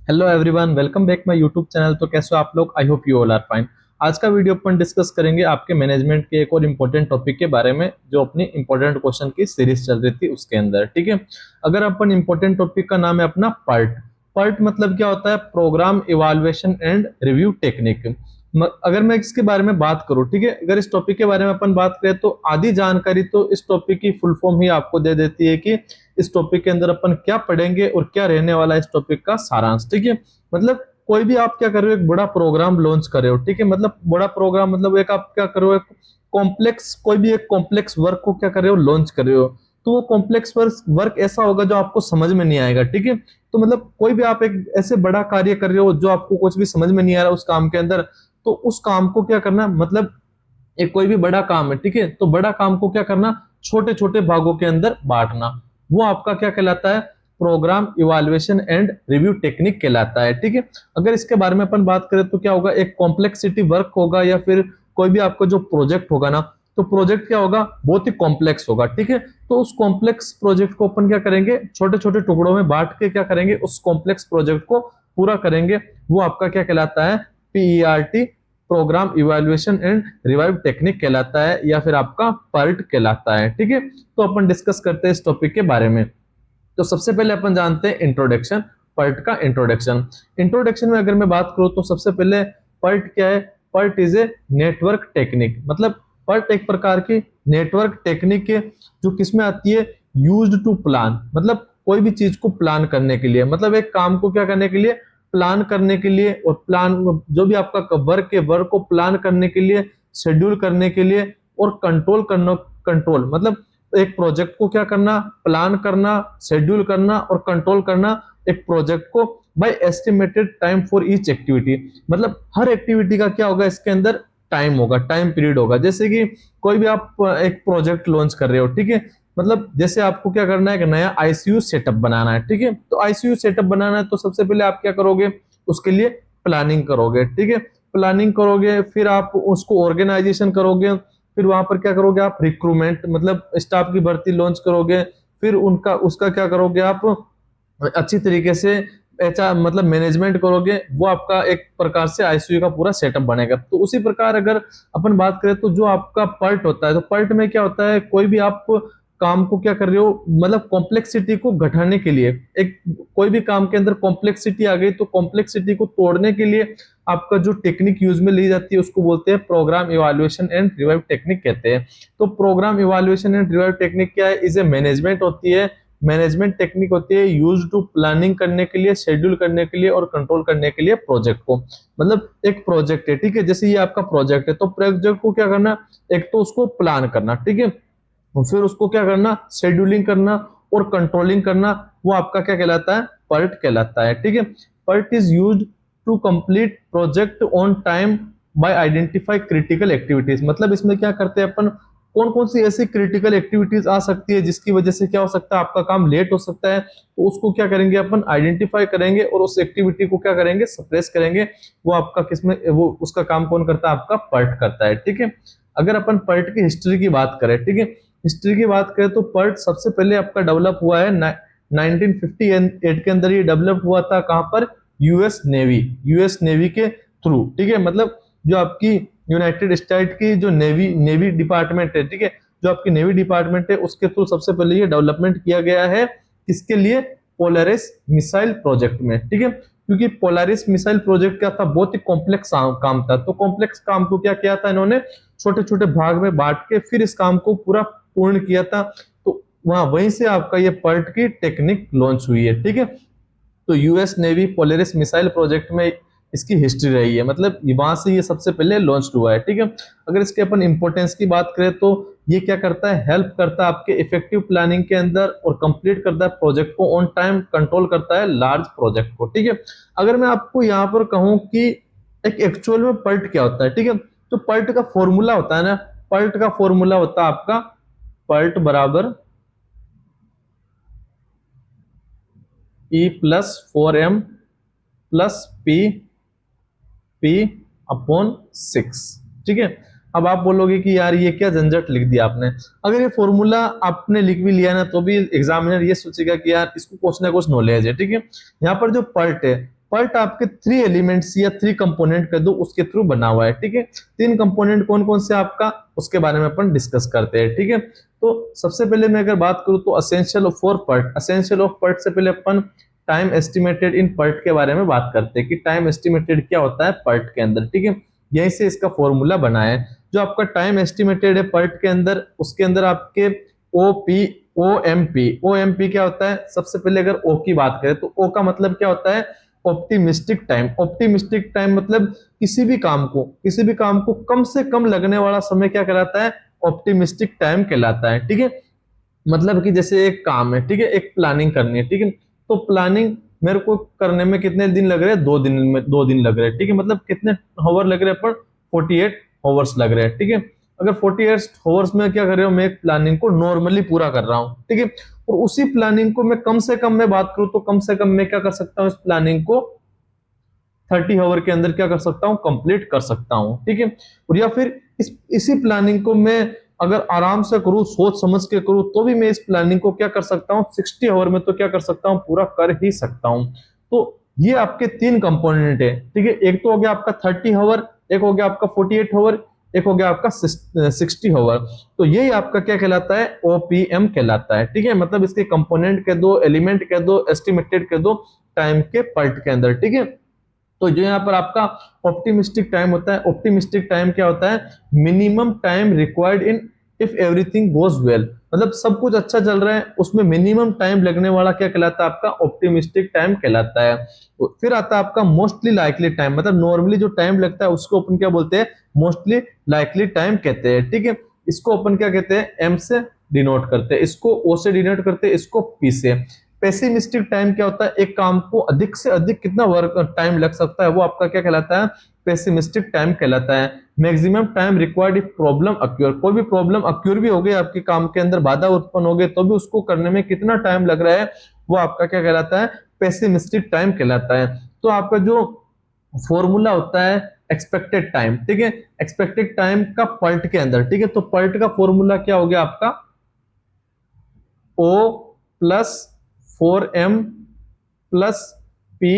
Hello everyone, welcome back my YouTube channel. तो कैसे हो आप लोग? I hope you all are fine. आज का वीडियो अपन डिस्कस करेंगे आपके मैनेजमेंट के एक और इम्पोर्टेंट टॉपिक के बारे में, जो अपनी इम्पोर्टेंट क्वेश्चन की सीरीज चल रही थी उसके अंदर। ठीक है, अगर अपन इम्पोर्टेंट टॉपिक का नाम है अपना पर्ट। पर्ट मतलब क्या होता है? Program evaluation and review technique. अगर मैं इसके बारे में बात करूं, ठीक है, अगर इस टॉपिक के बारे में अपन बात करें तो आधी जानकारी तो इस टॉपिक की फुल फॉर्म ही आपको दे देती है कि इस टॉपिक के अंदर अपन क्या पढ़ेंगे और क्या रहने वाला है इस टॉपिक का सारांश। ठीक है, मतलब कोई भी आप क्या कर रहे हो, एक बड़ा प्रोग्राम लॉन्च कर रहे हो। ठीक है, मतलब बड़ा प्रोग्राम मतलब एक आप क्या कर रहे हो, कॉम्प्लेक्स, कोई भी एक कॉम्प्लेक्स वर्क को क्या कर रहे हो, लॉन्च कर रहे हो। तो वो कॉम्प्लेक्स वर्क ऐसा होगा जो आपको समझ में नहीं आएगा। ठीक है, तो मतलब कोई भी आप एक ऐसे बड़ा कार्य कर रहे हो जो आपको कुछ भी समझ में नहीं आ रहा उस काम के अंदर, तो उस काम को क्या करना, मतलब एक कोई भी बड़ा काम है, ठीक है, तो बड़ा काम को क्या करना, छोटे छोटे भागों के अंदर बांटना, वो आपका क्या कहलाता है? Program evaluation and review technique कहलाता है। ठीक है, अगर इसके बारे में अपन बात करें तो क्या होगा, एक कॉम्प्लेक्सिटी वर्क होगा या फिर कोई भी आपका जो प्रोजेक्ट होगा ना, तो प्रोजेक्ट क्या होगा, बहुत ही कॉम्प्लेक्स होगा। ठीक है, तो उस कॉम्प्लेक्स प्रोजेक्ट को अपन क्या करेंगे, छोटे छोटे टुकड़ों में बांट के क्या करेंगे, उस कॉम्प्लेक्स प्रोजेक्ट को पूरा करेंगे। वो आपका क्या कहलाता है? PERT, programme evaluation and revive technique कहलाता है, या फिर आपका पर्ट कहलाता है। ठीक है, तो अपन डिस्कस करते हैं इस टॉपिक के बारे में। तो सबसे पहले अपन जानते हैं इंट्रोडक्शन, पर्ट का इंट्रोडक्शन। इंट्रोडक्शन में अगर मैं बात करूं तो सबसे पहले पर्ट क्या है? PERT is a network technique. मतलब पर्ट एक प्रकार की नेटवर्क टेक्निक है जो किसमें आती है? यूज्ड टू प्लान, मतलब कोई भी चीज को प्लान करने के लिए, मतलब एक काम को क्या करने के लिए, प्लान करने के लिए, और प्लान जो भी आपका वर्क है, वर्क को प्लान करने के लिए, शेड्यूल करने के लिए, और कंट्रोल करना। कंट्रोल मतलब एक प्रोजेक्ट को क्या करना, प्लान करना, शेड्यूल करना और कंट्रोल करना एक प्रोजेक्ट को by estimated time for each activity. मतलब हर एक्टिविटी का क्या होगा, इसके अंदर टाइम होगा, टाइम पीरियड होगा। जैसे कि कोई भी आप एक प्रोजेक्ट लॉन्च कर रहे हो, ठीक है, मतलब जैसे आपको क्या करना है, एक नया आईसीयू सेटअप बनाना है। ठीक है, तो आईसीयू सेटअप बनाना है तो सबसे पहले आप क्या करोगे, उसके लिए प्लानिंग करोगे। ठीक है, प्लानिंग करोगे, फिर आप उसको ऑर्गेनाइजेशन करोगे, फिर वहां पर क्या करोगे आप, रिक्रूटमेंट मतलब स्टाफ की भर्ती लॉन्च करोगे, फिर उनका उसका क्या करोगे आप, अच्छी तरीके से एचआर मतलब मैनेजमेंट करोगे। वो आपका एक प्रकार से आईसीयू का पूरा सेटअप बनेगा। तो उसी प्रकार अगर अपन बात करें तो जो आपका पर्ट होता है, तो पर्ट में क्या होता है, कोई भी आप काम को क्या कर रहे हो, मतलब कॉम्प्लेक्सिटी को घटाने के लिए, एक कोई भी काम के अंदर कॉम्प्लेक्सिटी आ गई तो कॉम्प्लेक्सिटी को तोड़ने के लिए आपका जो टेक्निक यूज में ली जाती है उसको बोलते हैं programme evaluation and revive technique कहते हैं। तो programme evaluation and revive technique क्या है? इसे मैनेजमेंट होती है, मैनेजमेंट टेक्निक होती है यूज टू प्लानिंग करने के लिए, शेड्यूल करने के लिए और कंट्रोल करने के लिए प्रोजेक्ट को। मतलब एक प्रोजेक्ट है, ठीक है, जैसे ये आपका प्रोजेक्ट है, तो प्रोजेक्ट को क्या करना, एक तो उसको प्लान करना, ठीक है, और फिर उसको क्या करना, शेड्यूलिंग करना और कंट्रोलिंग करना। वो आपका क्या कहलाता है? पर्ट कहलाता है। ठीक है, PERT is used to complete project on time by identify critical activities. मतलब इसमें क्या करते हैं अपन, कौन कौन सी ऐसी क्रिटिकल एक्टिविटीज आ सकती है जिसकी वजह से क्या हो सकता है, आपका काम लेट हो सकता है, तो उसको क्या करेंगे अपन, आइडेंटिफाई करेंगे और उस एक्टिविटी को क्या करेंगे, सप्रेस करेंगे। वो आपका किसमें, वो उसका काम कौन करता है? आपका पर्ट करता है। ठीक है, अगर अपन पर्ट की हिस्ट्री की बात करें, ठीक है, हिस्ट्री की बात करें तो पर्ट सबसे पहले आपका डेवलप हुआ है 1958 के अंदर। ये डेवलप हुआ था कहां पर? यूएस नेवी के थ्रू। ठीक है, मतलब जो आपकी यूनाइटेड स्टेट की जो नेवी डिपार्टमेंट है, ठीक है, जो आपकी नेवी डिपार्टमेंट है उसके थ्रू सबसे पहले ये डेवलपमेंट किया गया है। किसके लिए? पोलरिस मिसाइल प्रोजेक्ट में। ठीक है, क्योंकि पोलरिस मिसाइल प्रोजेक्ट क्या था, बहुत ही कॉम्प्लेक्स काम था। तो कॉम्प्लेक्स काम को क्या किया था इन्होंने, छोटे छोटे भाग में बांट के फिर इस काम को पूरा पूर्ण किया था। तो वहीं से आपका ये पर्ट की टेक्निक लॉन्च हुई है। ठीक है, तो US navy Polaris missile project में इसकी हिस्ट्री रही है, मतलब वहां से ये सबसे पहले लॉन्च हुआ है। ठीक है, अगर इसके अपन इंपोर्टेंस की बात करें तो ये क्या करता है, हेल्प करता है आपके इफेक्टिव प्लानिंग के अंदर और कंप्लीट करता है प्रोजेक्ट को ऑन टाइम, कंट्रोल करता है लार्ज प्रोजेक्ट को। ठीक है, अगर मैं आपको यहाँ पर कहूँ कि एक एक्चुअल में पर्ट क्या होता है, ठीक है, तो पर्ट का फॉर्मूला होता है ना, पर्ट का फॉर्मूला होता है आपका पर्ट बराबर E+4M प्लस P अपॉन 6। ठीक है, अब आप बोलोगे कि यार ये क्या झंझट लिख दिया आपने। अगर ये फॉर्मूला आपने लिख भी लिया ना तो भी एग्जामिनर ये सोचेगा कि यार इसको कुछ ना कुछ नॉलेज है। ठीक है, यहाँ पर जो पर्ट है, PERT आपके 3 एलिमेंट्स या 3 कंपोनेंट कर दो उसके थ्रू बना हुआ है। ठीक है, 3 कंपोनेंट कौन कौन से आपका, उसके बारे में अपन डिस्कस करते हैं। ठीक है, तो सबसे पहले मैं अगर बात करूं तो essential of for PERT, essential of PERT से पहले अपन टाइम एस्टिमेटेड इन PERT के बारे में बात करते हैं कि टाइम एस्टिमेटेड क्या होता है PERT के अंदर। ठीक है, यहीं से इसका फॉर्मूला बना है। जो आपका टाइम एस्टिमेटेड है PERT के अंदर, उसके अंदर आपके ओपी ओएमपी क्या होता है। सबसे पहले अगर ओ की बात करें तो ओ का मतलब क्या होता है, ऑप्टिमिस्टिक टाइम। ऑप्टिमिस्टिक टाइम मतलब किसी भी काम को कम से कम लगने वाला समय क्या कहलाता है, ऑप्टिमिस्टिक टाइम कहलाता है। ठीक है, मतलब कि जैसे एक काम है, ठीक है, एक प्लानिंग करनी है, ठीक है, तो प्लानिंग मेरे को करने में कितने दिन लग रहे हैं, 2 दिन में 2 दिन लग रहे हैं। ठीक है, मतलब कितने हावर लग रहे हैं पर 48 हावर्स लग रहे हैं। ठीक है, अगर 48 हावर्स में क्या कर रहे हो, मैं एक प्लानिंग को नॉर्मली पूरा कर रहा हूँ। ठीक है, और उसी प्लानिंग को मैं कम से कम में बात करूं तो कम से कम मैं क्या कर सकता हूँ, इस प्लानिंग को 30 आवर के अंदर क्या कर सकता हूँ, कंप्लीट कर सकता हूँ। ठीक है, और या फिर इसी प्लानिंग को मैं अगर आराम से करूँ, सोच समझ के करूँ, तो भी मैं इस प्लानिंग को क्या कर सकता हूँ, 60 आवर में तो क्या कर सकता हूँ, पूरा कर ही सकता हूँ। तो ये आपके 3 कंपोनेंट है। ठीक है, एक तो हो गया आपका 30 आवर, एक हो गया आपका 48 आवर, एक हो गया आपका 60 आवर। तो यही आपका क्या कहलाता है, ओपीएम कहलाता है। ठीक है, मतलब इसके कंपोनेंट के दो, एलिमेंट के दो, एस्टिमेटेड के दो टाइम के PERT के अंदर। ठीक है, तो जो यहाँ पर आपका ऑप्टिमिस्टिक टाइम होता है, ऑप्टिमिस्टिक टाइम क्या होता है, minimum time required in if everything goes well, मतलब सब कुछ अच्छा चल रहा है उसमें मिनिमम टाइम लगने वाला क्या कहलाता है, आपका ऑप्टिमिस्टिक टाइम कहलाता है। तो फिर आता है आपका मोस्टली लाइकली टाइम, मतलब नॉर्मली जो टाइम लगता है उसको अपन क्या बोलते हैं, मोस्टली लाइकली टाइम कहते हैं। ठीक है, इसको अपन क्या कहते हैं, एम से डिनोट करते हैं, इसको ओ से डिनोट करते हैं, इसको पी से। पेसिमिस्टिक टाइम क्या होता है, एक काम को अधिक से अधिक कितना वर्क टाइम लग सकता है, वो आपका क्या कहलाता है, पेसिमिस्टिक टाइम कहलाता है। Maximum time required if problem occur, कोई भी प्रॉब्लम अक्यूर भी हो गई आपके काम के अंदर, बाधा उत्पन्न हो गई, तो भी उसको करने में कितना टाइम लग रहा है, वो आपका क्या कहलाता है, पेसिमिस्टिक टाइम कहलाता है। तो आपका जो फॉर्मूला होता है एक्सपेक्टेड टाइम, ठीक है, एक्सपेक्टेड टाइम का PERT के अंदर, ठीक है, तो PERT का फॉर्मूला क्या हो गया आपका, O plus 4M plus P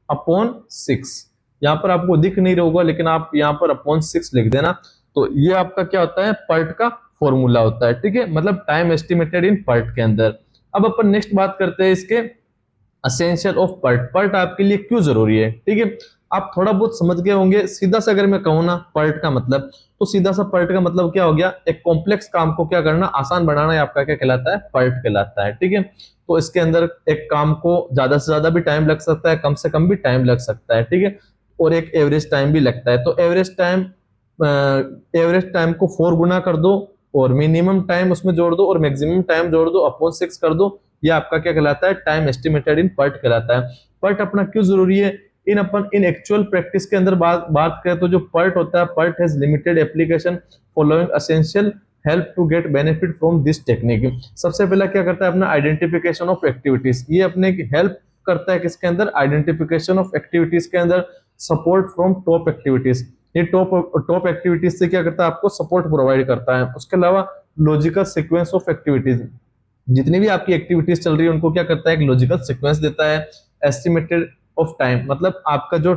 upon 6। यहां पर आपको दिख नहीं रहा होगा लेकिन आप यहां पर अपॉन 6 लिख देना। तो ये आपका क्या होता है, PERT का फॉर्मूला होता है। ठीक है, मतलब टाइम एस्टिमेटेड इन PERT के अंदर। अब अपन नेक्स्ट बात करते हैं इसके असेंशियल ऑफ PERT। PERT आपके लिए क्यों जरूरी है, ठीक है, आप थोड़ा बहुत समझ गए होंगे। सीधा सा अगर मैं कहूँ ना PERT का मतलब, तो सीधा सा PERT का मतलब क्या हो गया, एक कॉम्प्लेक्स काम को क्या करना, आसान बनाना, ये आपका क्या कहलाता है, PERT कहलाता है। ठीक है, तो इसके अंदर एक काम को ज्यादा से ज्यादा भी टाइम लग सकता है, कम से कम भी टाइम लग सकता है। ठीक है, और एक एवरेज टाइम भी लगता है। तो एवरेज टाइम को 4 गुना कर दो और मिनिमम टाइम उसमें जोड़ दो और मैक्सिमम टाइम जोड़ दो, अपॉन 6 कर दो, ये आपका क्या कहलाता है, टाइम एस्टिमेटेड इन PERT कहलाता है। PERT अपना क्यों जरूरी है, इन एक्चुअल प्रैक्टिस के अंदर बात करें तो जो PERT होता है, PERT has limited application following essential help to get benefit from this technique. सबसे पहला क्या करता है अपना, आइडेंटिफिकेशन ऑफ एक्टिविटीज, ये अपने हेल्प करता है किसके अंदर, आइडेंटिफिकेशन ऑफ एक्टिविटीज के अंदर, सपोर्ट फ्रॉम टॉप एक्टिविटीज, ये टॉप एक्टिविटीज से क्या करता है, आपको सपोर्ट प्रोवाइड करता है। उसके अलावा लॉजिकल सीक्वेंस ऑफ एक्टिविटीज, जितनी भी आपकी एक्टिविटीज चल रही है उनको क्या करता है, एक लॉजिकल सीक्वेंस देता है। एस्टिमेटेड ऑफ टाइम, मतलब आपका जो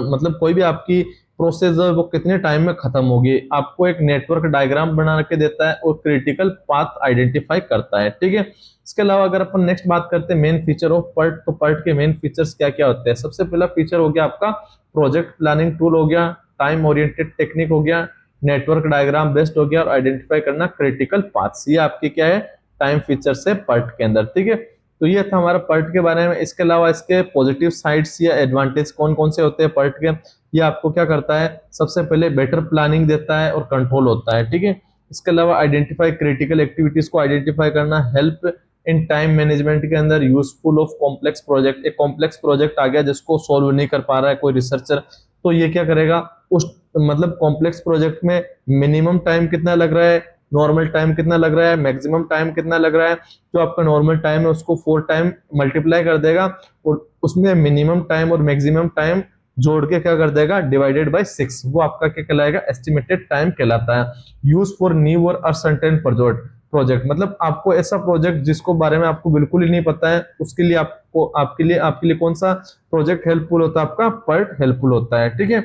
मतलब कोई भी आपकी प्रोसेस है वो कितने टाइम में खत्म होगी, आपको एक नेटवर्क डायग्राम बना के देता है और क्रिटिकल पाथ आइडेंटिफाई करता है। ठीक है, इसके अलावा अगर अपन नेक्स्ट बात करते हैं मेन फीचर ऑफ PERT, तो PERT के मेन फीचर्स क्या क्या होते हैं। सबसे पहला फीचर हो गया आपका प्रोजेक्ट प्लानिंग टूल हो गया, टाइम ओरिएंटेड टेक्निक हो गया, नेटवर्क डायग्राम बेस्ड हो गया, और आइडेंटिफाई करना क्रिटिकल पाथ्स, ये आपके क्या है, टाइम फीचर से PERT के अंदर। ठीक है, तो ये था हमारा PERT के बारे में। इसके अलावा इसके पॉजिटिव साइड्स या एडवांटेज कौन कौन से होते हैं PERT के, ये आपको क्या करता है, सबसे पहले बेटर प्लानिंग देता है और कंट्रोल होता है। ठीक है, इसके अलावा आइडेंटिफाई क्रिटिकल एक्टिविटीज को आइडेंटिफाई करना, हेल्प इन टाइम मैनेजमेंट के अंदर, यूजफुल ऑफ कॉम्प्लेक्स प्रोजेक्ट, एक कॉम्प्लेक्स प्रोजेक्ट आ गया जिसको सॉल्व नहीं कर पा रहा है कोई रिसर्चर, तो ये क्या करेगा, उस मतलब कॉम्प्लेक्स प्रोजेक्ट में मिनिमम टाइम कितना लग रहा है, नॉर्मल टाइम कितना लग रहा है, मैक्सिमम टाइम कितना लग रहा है, जो आपका नॉर्मल टाइम है उसको 4 टाइम मल्टीप्लाई कर देगा और उसमें मिनिमम टाइम और मैक्सिमम टाइम जोड़ के क्या कर देगा, डिवाइडेड बाय 6, वो आपका क्या कहलाएगा, एस्टिमेटेड टाइम कहलाता है। यूज फॉर न्यू और अनसर्टेन प्रोजेक्ट, प्रोजेक्ट, मतलब आपको ऐसा प्रोजेक्ट जिसको बारे में आपको बिल्कुल ही नहीं पता है, उसके लिए आपके लिए कौन सा प्रोजेक्ट हेल्पफुल होता है? आपका PERT हेल्पफुल होता है, ठीक है।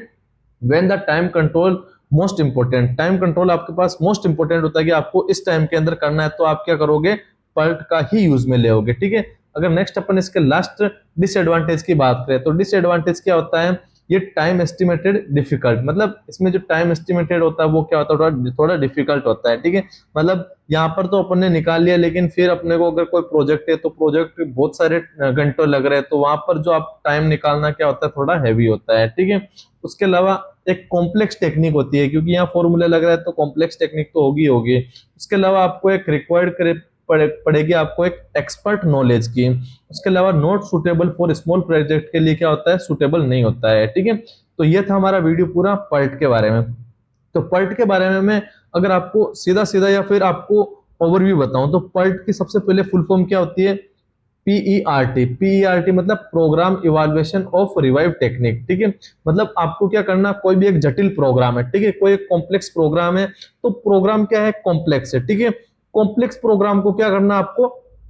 When the time control most important, time control आपके पास मोस्ट इंपोर्टेंट होता है कि आपको इस टाइम के अंदर करना है, तो आप क्या करोगे? PERT का ही यूज में लेोगे, ठीक है। अगर नेक्स्ट अपन इसके लास्ट डिसएडवांटेज की बात करें, तो डिसएडवांटेज क्या होता है? ये टाइम एस्टिमेटेड डिफिकल्ट, मतलब इसमें जो टाइम एस्टिमेटेड होता है वो क्या होता है? थोड़ा डिफिकल्ट होता है, ठीक है। मतलब यहाँ पर तो अपन ने निकाल लिया, लेकिन फिर अपने को अगर कोई प्रोजेक्ट है तो प्रोजेक्ट बहुत सारे घंटों लग रहे हैं, तो वहां पर जो आप टाइम निकालना क्या होता है? थोड़ा हैवी होता है, ठीक है। उसके अलावा एक कॉम्प्लेक्स टेक्निक होती है, क्योंकि यहाँ फॉर्मूला लग रहा है तो कॉम्प्लेक्स टेक्निक तो होगी। उसके अलावा आपको एक रिक्वायर्ड पड़ेगी आपको एक एक्सपर्ट नॉलेज की। उसके अलावा not suitable for small project के लिए क्या होता है? सुटेबल नहीं होता है, ठीक है। तो ये था हमारा वीडियो पूरा PERT के बारे में। तो PERT के बारे में मैं अगर आपको सीधा सीधा या फिर आपको ओवरव्यू बताऊं, तो PERT की सबसे पहले फुल फॉर्म क्या होती है? PERT मतलब programme evaluation of revive technique, ठीक है। मतलब आपको क्या करना, कोई भी एक जटिल प्रोग्राम है, ठीक है, कोई एक कॉम्प्लेक्स प्रोग्राम है, तो प्रोग्राम क्या है? कॉम्प्लेक्स है, ठीक है। कॉम्प्लेक्स प्रोग्राम को क्या करना, आपको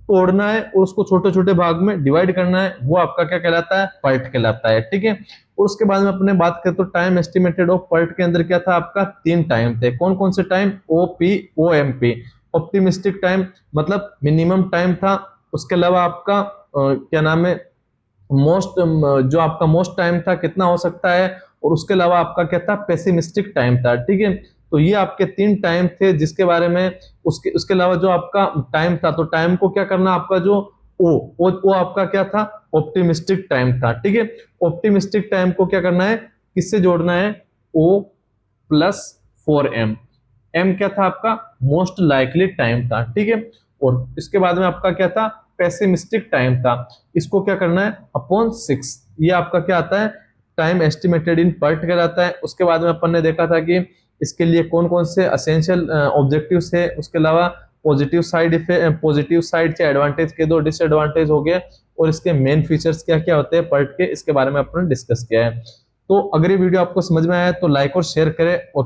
तोड़ना है और उसको छोटे छोटे भाग में डिवाइड करना है, वो आपका क्या कहलाता है? PERT कहलाता है, ठीक है। और उसके बाद में अपने बात करें तो टाइम एस्टिमेटेड ऑफ PERT के अंदर क्या था? आपका 3 टाइम थे। कौन कौन से time? OP, OMP। Optimistic time मतलब मिनिमम टाइम था। उसके अलावा आपका क्या नाम है, मोस्ट, जो आपका मोस्ट टाइम था कितना हो सकता है, और उसके अलावा आपका क्या था? पेसिमिस्टिक टाइम था, ठीक है। तो ये आपके 3 टाइम थे जिसके बारे में, उसके अलावा जो आपका टाइम था, तो टाइम को क्या करना, आपका जो वो आपका क्या था? ऑप्टिमिस्टिक टाइम था, ठीक है। ऑप्टिमिस्टिक टाइम को क्या करना है? किससे जोड़ना है? O+4M। M क्या था? आपका मोस्ट लाइकली टाइम था, ठीक है। और इसके बाद में आपका क्या था? पेसिमिस्टिक टाइम था। इसको क्या करना है? अपॉन 6। ये आपका क्या आता है? टाइम एस्टिमेटेड इन PERT कहलाता है। उसके बाद में अपन ने देखा था कि इसके लिए कौन कौन से असेंशियल ऑब्जेक्टिव्स है। उसके अलावा पॉजिटिव साइड से एडवांटेज के दो, डिसएडवांटेज हो गए, और इसके मेन फीचर्स क्या क्या होते हैं PERT के, इसके बारे में अपन ने डिस्कस किया है। तो अगर ये वीडियो आपको समझ में आया तो लाइक और शेयर करें, और